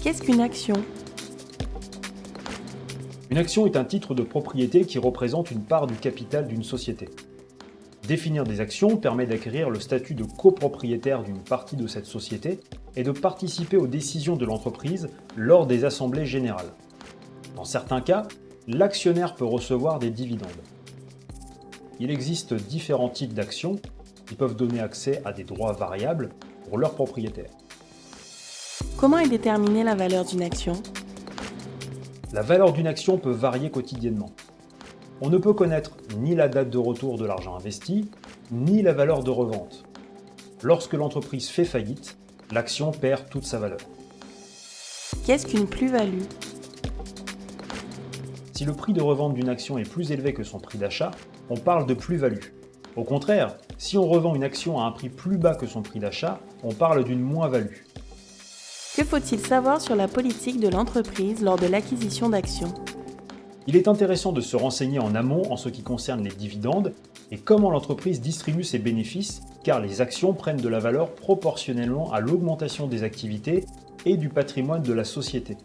Qu'est-ce qu'une action? Une action est un titre de propriété qui représente une part du capital d'une société. Définir des actions permet d'acquérir le statut de copropriétaire d'une partie de cette société et de participer aux décisions de l'entreprise lors des assemblées générales. Dans certains cas, l'actionnaire peut recevoir des dividendes. Il existe différents types d'actions qui peuvent donner accès à des droits variables pour leurs propriétaires. Comment est déterminée la valeur d'une action? La valeur d'une action peut varier quotidiennement. On ne peut connaître ni la date de retour de l'argent investi, ni la valeur de revente. Lorsque l'entreprise fait faillite, l'action perd toute sa valeur. Qu'est-ce qu'une plus-value? Si le prix de revente d'une action est plus élevé que son prix d'achat, on parle de plus-value. Au contraire, si on revend une action à un prix plus bas que son prix d'achat, on parle d'une moins-value. Que faut-il savoir sur la politique de l'entreprise lors de l'acquisition d'actions? Il est intéressant de se renseigner en amont en ce qui concerne les dividendes et comment l'entreprise distribue ses bénéfices, car les actions prennent de la valeur proportionnellement à l'augmentation des activités et du patrimoine de la société.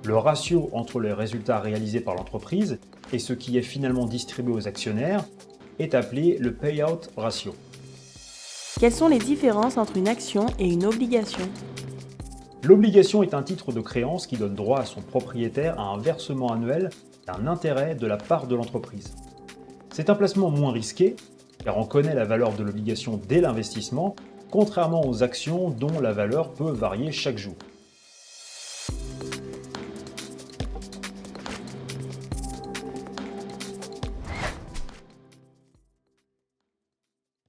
Le ratio entre les résultats réalisés par l'entreprise et ce qui est finalement distribué aux actionnaires est appelé le payout ratio. Quelles sont les différences entre une action et une obligation? L'obligation est un titre de créance qui donne droit à son propriétaire à un versement annuel d'un intérêt de la part de l'entreprise. C'est un placement moins risqué, car on connaît la valeur de l'obligation dès l'investissement, contrairement aux actions dont la valeur peut varier chaque jour.